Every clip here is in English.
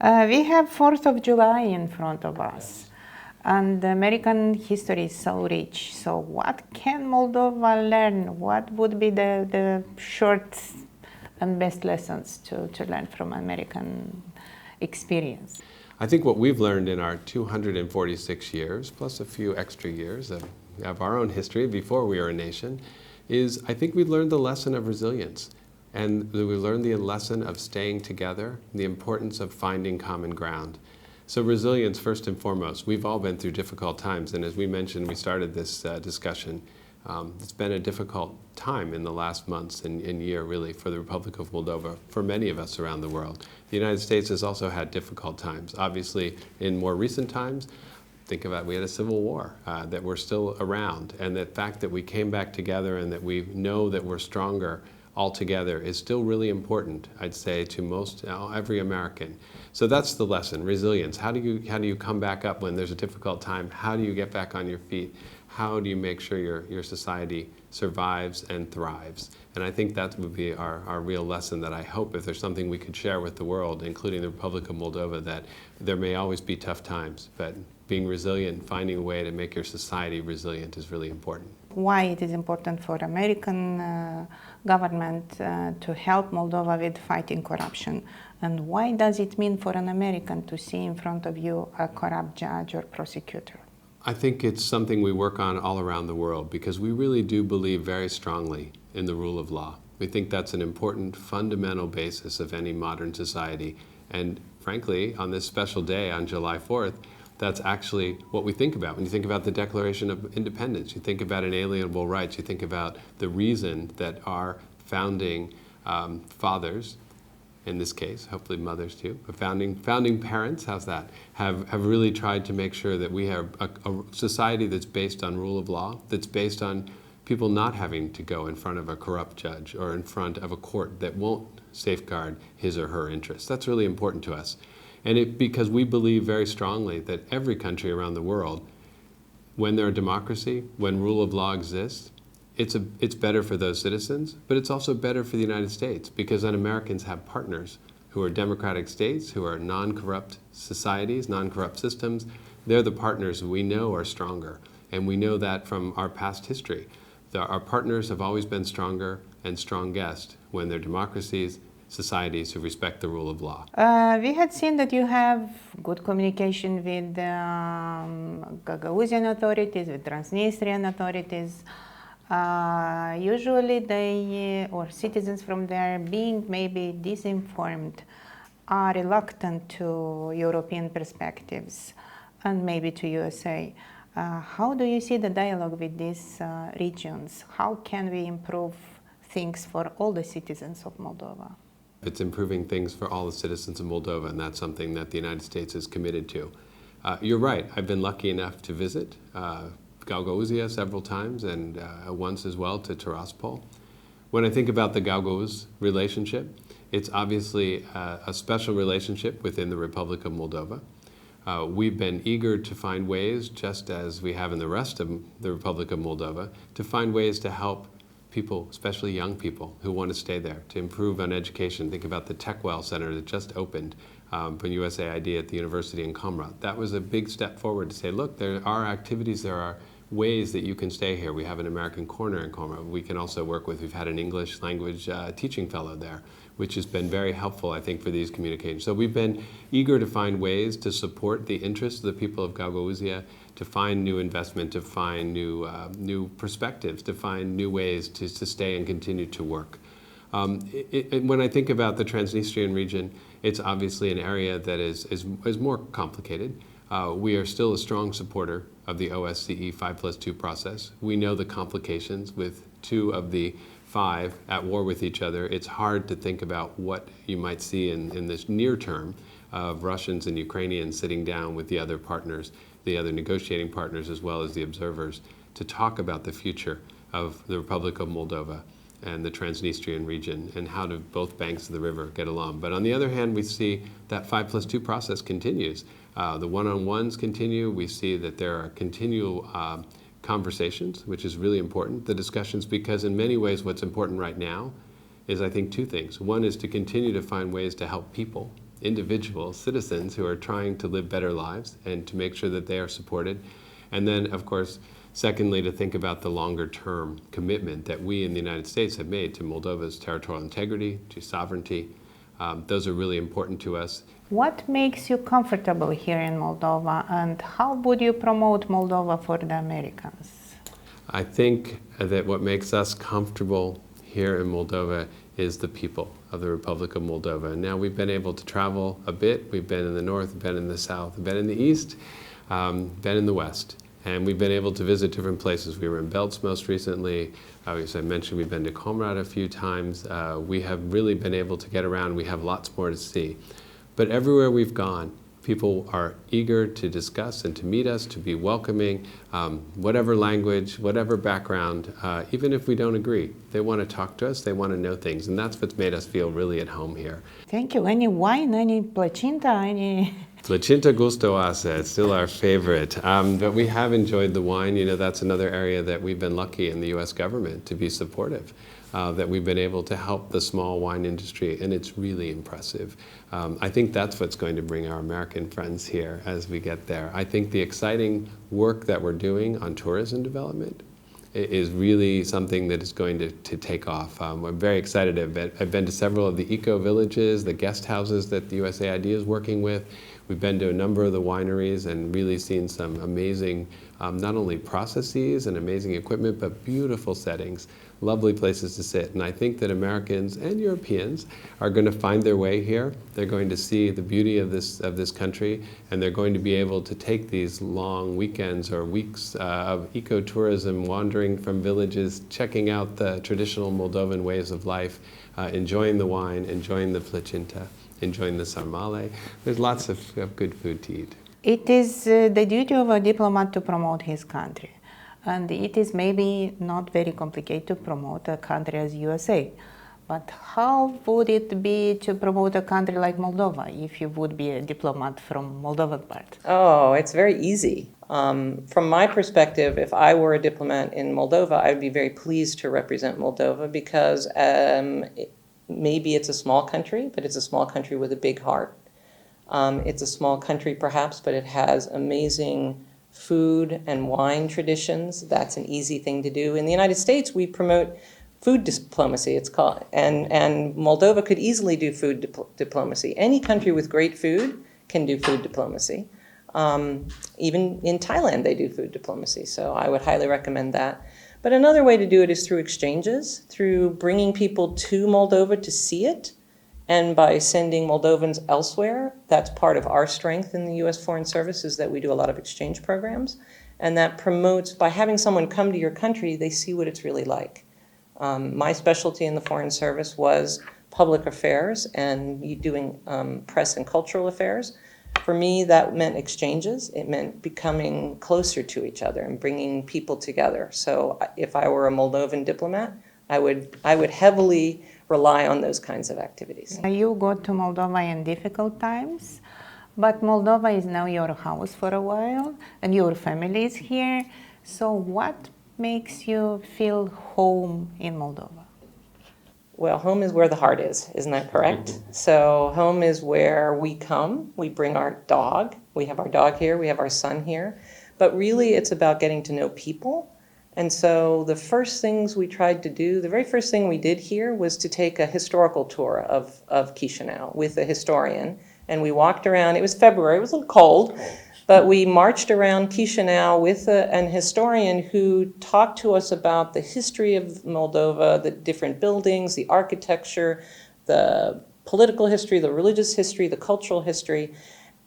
We have 4th of July in front of us, and American history is so rich. So what can Moldova learn? What would be the short and best lessons to learn from American experience? I think what we've learned in our 246 years, plus a few extra years of our own history before we were a nation, is I think we've learned the lesson of resilience. And we learned the lesson of staying together, the importance of finding common ground. So resilience, first and foremost, we've all been through difficult times. And as we mentioned, we started this discussion. It's been a difficult time in the last months and year, really, for the Republic of Moldova, for many of us around the world. The United States has also had difficult times. Obviously, in more recent times, think about we had a civil war, that we're still around. And the fact that we came back together and that we know that we're stronger altogether is still really important, I'd say, to every American. So that's the lesson, resilience. How do you come back up when there's a difficult time? How do you get back on your feet? How do you make sure your society survives and thrives? And I think that would be our real lesson that I hope, if there's something we could share with the world, including the Republic of Moldova, that there may always be tough times, but being resilient, finding a way to make your society resilient is really important. Why it is important for American government to help Moldova with fighting corruption, and why does it mean for an American to see in front of you a corrupt judge or prosecutor? I think it's something we work on all around the world because we really do believe very strongly in the rule of law. We think that's an important fundamental basis of any modern society, and frankly, on this special day on July 4th, that's actually what we think about. When you think about the Declaration of Independence, you think about inalienable rights, you think about the reason that our founding fathers, in this case, hopefully mothers too, but founding parents, how's that, have really tried to make sure that we have a society that's based on rule of law, that's based on people not having to go in front of a corrupt judge or in front of a court that won't safeguard his or her interests. That's really important to us. And because we believe very strongly that every country around the world, when they're a democracy, when rule of law exists, it's better for those citizens, but it's also better for the United States because then Americans have partners who are democratic states, who are non-corrupt societies, non-corrupt systems. They're the partners we know are stronger. And we know that from our past history. Our partners have always been stronger and strongest when they're democracies, societies who respect the rule of law. We had seen that you have good communication with Gagauzien authorities, with Transnistrian authorities. Usually or citizens from there, being maybe disinformed, are reluctant to European perspectives and maybe to USA. How do you see the dialogue with these regions? How can we improve things for all the citizens of Moldova? It's improving things for all the citizens of Moldova, and that's something that the United States is committed to. You're right, I've been lucky enough to visit Gagauzia several times, and once as well to Tiraspol. When I think about the Gagauz relationship, it's obviously a special relationship within the Republic of Moldova. We've been eager to find ways, just as we have in the rest of the Republic of Moldova, to find ways to help people, especially young people, who want to stay there, to improve on education. Think about the TechWell Center that just opened from USAID at the university in Comrat. That was a big step forward to say, look, there are activities, there are ways that you can stay here. We have an American corner in Comrat. We can also work with, we've had an English language teaching fellow there, which has been very helpful, I think, for these communications. So we've been eager to find ways to support the interests of the people of Gagauzia, to find new investment, to find new perspectives, to find new ways to stay and continue to work. When I think about the Transnistrian region, it's obviously an area that is more complicated. We are still a strong supporter of the OSCE 5+2 process. We know the complications with 2 of the 5 at war with each other. It's hard to think about what you might see in this near term of Russians and Ukrainians sitting down with the other partners, the other negotiating partners, as well as the observers, to talk about the future of the Republic of Moldova and the Transnistrian region and how do both banks of the river get along. But on the other hand, we see that 5+2 process continues. The one-on-ones continue. We see that there are continual conversations, which is really important, the discussions, because in many ways what's important right now is, I think, 2 things. One is to continue to find ways to help people individual citizens who are trying to live better lives and to make sure that they are supported. And then, of course, secondly, to think about the longer-term commitment that we in the United States have made to Moldova's territorial integrity, to sovereignty. Those are really important to us. What makes you comfortable here in Moldova, and how would you promote Moldova for the Americans? I think that what makes us comfortable here in Moldova is the people of the Republic of Moldova. Now, we've been able to travel a bit. We've been in the north, been in the south, been in the east, been in the west. And we've been able to visit different places. We were in Belts most recently. As I mentioned, we've been to Comrade a few times. We have really been able to get around. We have lots more to see. But everywhere we've gone, people are eager to discuss and to meet us, to be welcoming, whatever language, whatever background, even if we don't agree. They want to talk to us, they want to know things, and that's what's made us feel really at home here. Thank you. Any wine, any placinta, any... Placinta gustoasa, it's still our favorite. But we have enjoyed the wine. You know, that's another area that we've been lucky in the U.S. government to be supportive, that we've been able to help the small wine industry, and it's really impressive. I think that's what's going to bring our American friends here as we get there. I think the exciting work that we're doing on tourism development is really something that is going to take off. I'm very excited. I've been to several of the eco-villages, the guest houses that the USAID is working with. We've been to a number of the wineries and really seen some amazing, not only processes and amazing equipment, but beautiful settings, lovely places to sit. And I think that Americans and Europeans are going to find their way here. They're going to see the beauty of this country, and they're going to be able to take these long weekends or weeks of ecotourism, wandering from villages, checking out the traditional Moldovan ways of life, enjoying the wine, enjoying the placinta, enjoying the sarmale. There's lots of good food to eat. It is the duty of a diplomat to promote his country. And it is maybe not very complicated to promote a country as USA. But how would it be to promote a country like Moldova if you would be a diplomat from Moldovan part? Oh, it's very easy. From my perspective, if I were a diplomat in Moldova, I would be very pleased to represent Moldova because maybe it's a small country, but it's a small country with a big heart. It's a small country perhaps, but it has amazing food and wine traditions. That's an easy thing to do. In the United States, we promote food diplomacy, it's called, and Moldova could easily do food diplomacy. Any country with great food can do food diplomacy. Even in Thailand, they do food diplomacy, so I would highly recommend that. But another way to do it is through exchanges, through bringing people to Moldova to see it, and by sending Moldovans elsewhere. That's part of our strength in the U.S. Foreign Service, is that we do a lot of exchange programs, and that promotes, by having someone come to your country, they see what it's really like. My specialty in the Foreign Service was public affairs and doing press and cultural affairs. For me, that meant exchanges. It meant becoming closer to each other and bringing people together. So if I were a Moldovan diplomat, I would heavily rely on those kinds of activities. You go to Moldova in difficult times, but Moldova is now your house for a while, and your family is here. So what makes you feel home in Moldova? Well, home is where the heart is, isn't that correct? So home is where we come, we bring our dog, we have our dog here, we have our son here, but really it's about getting to know people. And so the first things we tried to do, the very first thing we did here was to take a historical tour of Chisinau with a historian. And we walked around, it was February, it was a little cold, but we marched around Chisinau with an historian who talked to us about the history of Moldova, the different buildings, the architecture, the political history, the religious history, the cultural history.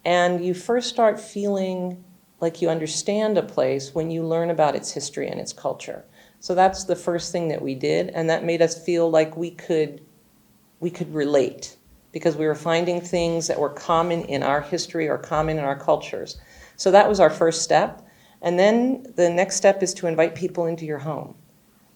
And you first start feeling like you understand a place when you learn about its history and its culture. So that's the first thing that we did, and that made us feel like we could relate, because we were finding things that were common in our history or common in our cultures. So that was our first step. And then the next step is to invite people into your home,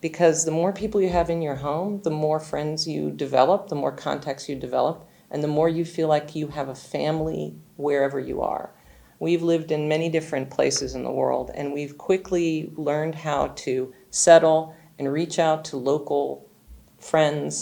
because the more people you have in your home, the more friends you develop, the more contacts you develop, and the more you feel like you have a family wherever you are. We've lived in many different places in the world, and we've quickly learned how to settle and reach out to local friends